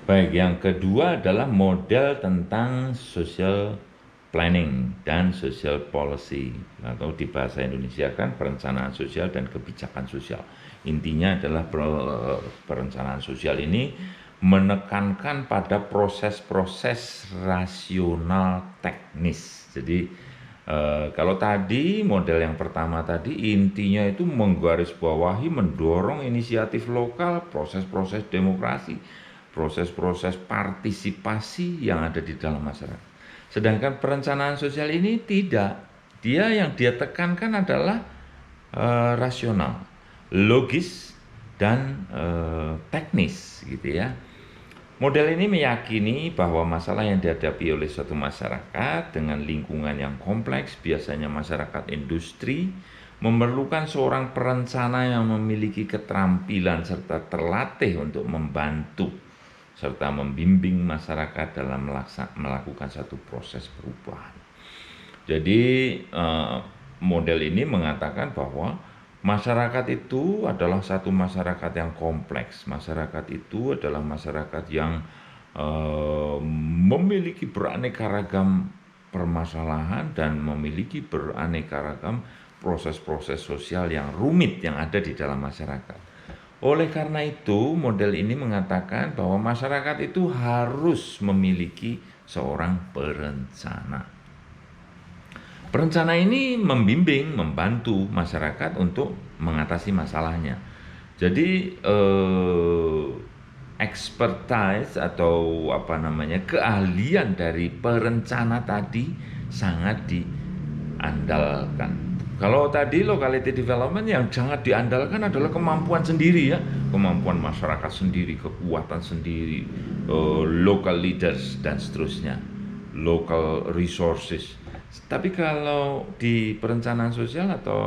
Baik, yang kedua adalah model tentang social planning dan social policy, atau di bahasa Indonesia kan perencanaan sosial dan kebijakan sosial. Intinya adalah perencanaan sosial ini menekankan pada proses-proses rasional teknis. Jadi kalau tadi model yang pertama tadi intinya itu menggarisbawahi, mendorong inisiatif lokal, proses-proses demokrasi, proses-proses partisipasi yang ada di dalam masyarakat. Sedangkan perencanaan sosial ini tidak. Dia yang dia tekankan adalah rasional, logis, dan teknis gitu ya. Model ini meyakini bahwa masalah yang dihadapi oleh suatu masyarakat dengan lingkungan yang kompleks, biasanya masyarakat industri, memerlukan seorang perencana yang memiliki keterampilan serta terlatih untuk membantu serta membimbing masyarakat dalam melakukan satu proses perubahan. Jadi model ini mengatakan bahwa masyarakat itu adalah satu masyarakat yang kompleks. Masyarakat itu adalah masyarakat yang memiliki beraneka ragam permasalahan dan memiliki beraneka ragam proses-proses sosial yang rumit yang ada di dalam masyarakat. Oleh karena itu, model ini mengatakan bahwa masyarakat itu harus memiliki seorang perencana. Perencana ini membimbing, membantu masyarakat untuk mengatasi masalahnya. Jadi expertise atau keahlian dari perencana tadi sangat diandalkan. Kalau tadi locality development yang sangat diandalkan adalah kemampuan sendiri ya, kemampuan masyarakat sendiri, kekuatan sendiri, local leaders dan seterusnya, local resources. Tapi kalau di perencanaan sosial atau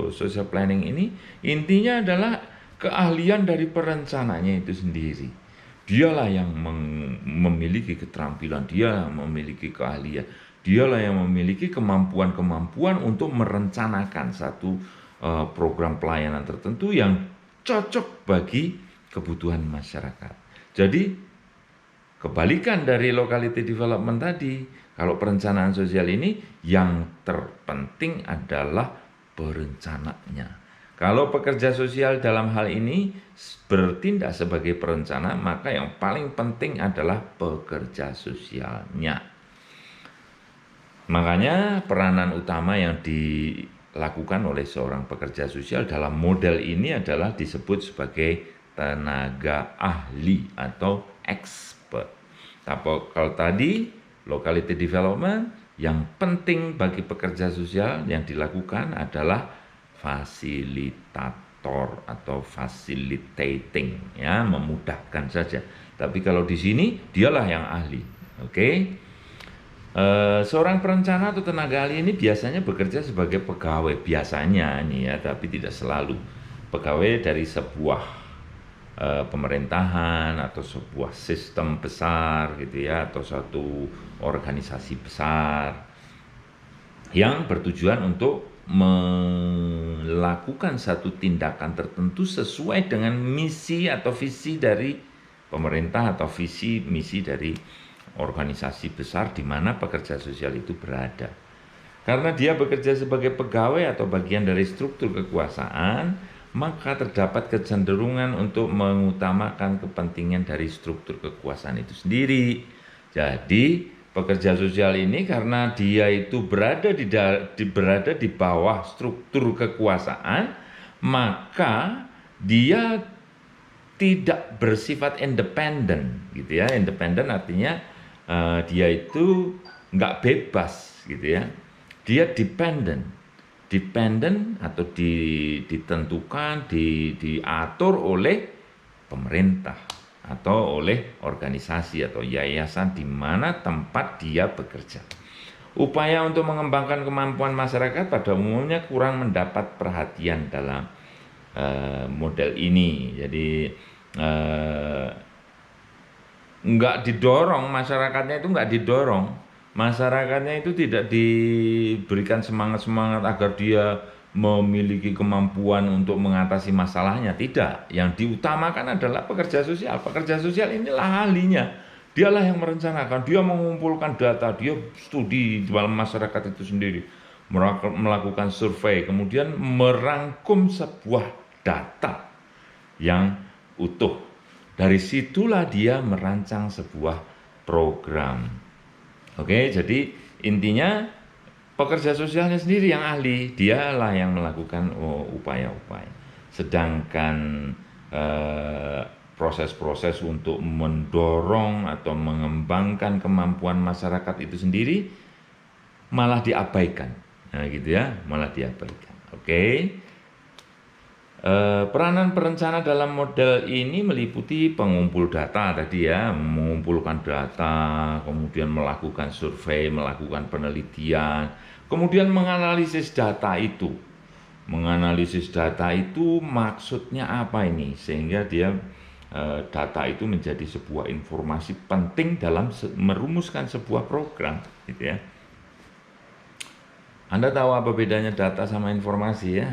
social planning ini, intinya adalah keahlian dari perencananya itu sendiri. Dialah yang memiliki keterampilan, dia memiliki keahlian, dialah yang memiliki kemampuan-kemampuan untuk merencanakan satu program pelayanan tertentu yang cocok bagi kebutuhan masyarakat. Jadi kebalikan dari locality development tadi, kalau perencanaan sosial ini yang terpenting adalah perencananya. Kalau pekerja sosial dalam hal ini bertindak sebagai perencana, maka yang paling penting adalah pekerja sosialnya. Makanya peranan utama yang dilakukan oleh seorang pekerja sosial dalam model ini adalah disebut sebagai tenaga ahli atau expert. Tapi kalau tadi locality development, yang penting bagi pekerja sosial yang dilakukan adalah fasilitator atau facilitating, ya, memudahkan saja. Tapi kalau di sini dialah yang ahli. Oke. Seorang perencana atau tenaga ahli ini biasanya bekerja sebagai pegawai, biasanya nih ya, tapi tidak selalu. Pegawai dari sebuah pemerintahan atau sebuah sistem besar gitu ya, atau satu organisasi besar yang bertujuan untuk melakukan satu tindakan tertentu sesuai dengan misi atau visi dari pemerintah atau visi misi dari organisasi besar di mana pekerja sosial itu berada. Karena dia bekerja sebagai pegawai atau bagian dari struktur kekuasaan, maka terdapat kecenderungan untuk mengutamakan kepentingan dari struktur kekuasaan itu sendiri. Jadi pekerja sosial ini karena dia itu berada di bawah struktur kekuasaan, maka dia tidak bersifat independen, gitu ya. Independen artinya dia itu nggak bebas, gitu ya. Dia dependen atau ditentukan, diatur oleh pemerintah atau oleh organisasi atau yayasan di mana tempat dia bekerja. Upaya untuk mengembangkan kemampuan masyarakat pada umumnya kurang mendapat perhatian dalam model ini. Jadi nggak didorong, masyarakatnya itu nggak didorong. Masyarakatnya itu tidak diberikan semangat-semangat agar dia memiliki kemampuan untuk mengatasi masalahnya. Tidak. Yang diutamakan adalah pekerja sosial. Pekerja sosial inilah ahlinya. Dialah yang merencanakan, dia mengumpulkan data, dia studi di dalam masyarakat itu sendiri, melakukan survei, kemudian merangkum sebuah data yang utuh. Dari situlah dia merancang sebuah program. Oke, jadi intinya pekerja sosialnya sendiri yang ahli, dialah yang melakukan upaya-upaya. Sedangkan proses-proses untuk mendorong atau mengembangkan kemampuan masyarakat itu sendiri malah diabaikan. Nah, gitu ya, malah diabaikan. Oke. Peranan perencana dalam model ini meliputi pengumpul data tadi ya, mengumpulkan data, kemudian melakukan survei, melakukan penelitian, kemudian menganalisis data itu. Menganalisis data itu maksudnya apa ini? Sehingga dia data itu menjadi sebuah informasi penting dalam merumuskan sebuah program, gitu ya. Anda tahu apa bedanya data sama informasi ya?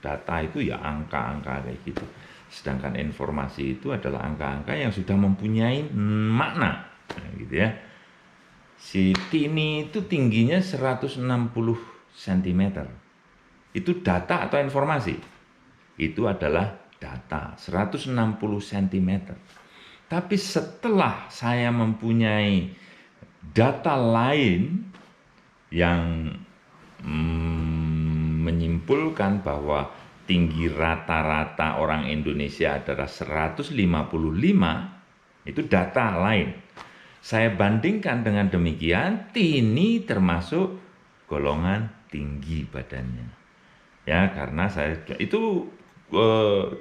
Data itu ya angka-angka kayak gitu. Sedangkan informasi itu adalah angka-angka yang sudah mempunyai makna, gitu ya. Si Tini itu tingginya 160 cm. Itu data atau informasi? Itu adalah data, 160 cm. Tapi setelah saya mempunyai data lain yang menyimpulkan bahwa tinggi rata-rata orang Indonesia adalah 155, itu data lain. Saya bandingkan dengan demikian, Tini termasuk golongan tinggi badannya. Ya, karena saya itu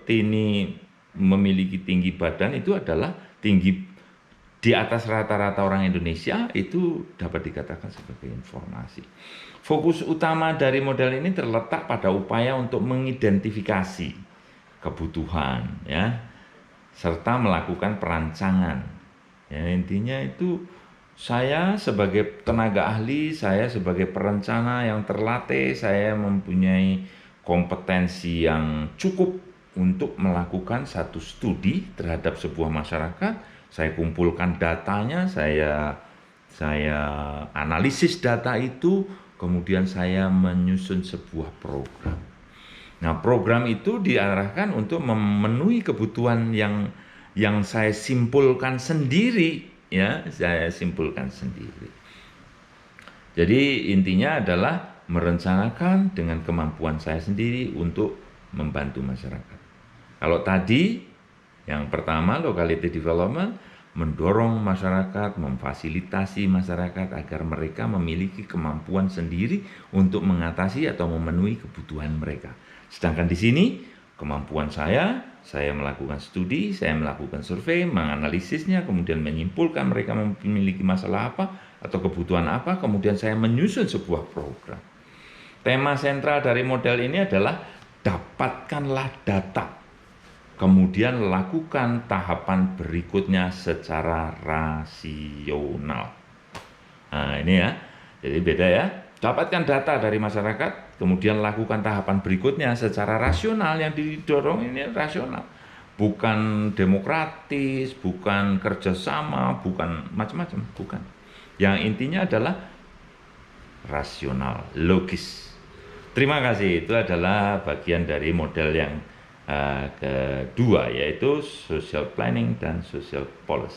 Tini memiliki tinggi badan itu adalah tinggi di atas rata-rata orang Indonesia, itu dapat dikatakan sebagai informasi. Fokus utama dari model ini terletak pada upaya untuk mengidentifikasi kebutuhan, ya, serta melakukan perancangan. Ya, intinya itu saya sebagai tenaga ahli, saya sebagai perencana yang terlatih, saya mempunyai kompetensi yang cukup untuk melakukan satu studi terhadap sebuah masyarakat. Saya kumpulkan datanya, saya analisis data itu, kemudian saya menyusun sebuah program. Nah, program itu diarahkan untuk memenuhi kebutuhan yang saya simpulkan sendiri, ya, saya simpulkan sendiri. Jadi intinya adalah merencanakan dengan kemampuan saya sendiri untuk membantu masyarakat. Kalau tadi yang pertama, locality development, mendorong masyarakat, memfasilitasi masyarakat agar mereka memiliki kemampuan sendiri untuk mengatasi atau memenuhi kebutuhan mereka. Sedangkan di sini, kemampuan saya melakukan studi, saya melakukan survei, menganalisisnya, kemudian menyimpulkan mereka memiliki masalah apa atau kebutuhan apa, kemudian saya menyusun sebuah program. Tema sentral dari model ini adalah dapatkanlah data, kemudian lakukan tahapan berikutnya secara rasional. Nah, ini ya, jadi beda ya. Dapatkan data dari masyarakat, kemudian lakukan tahapan berikutnya secara rasional. Yang didorong ini rasional, bukan demokratis, bukan kerjasama, bukan macam-macam, bukan. Yang intinya adalah rasional, logis. Terima kasih, itu adalah bagian dari model yang kedua, yaitu social planning dan social policy.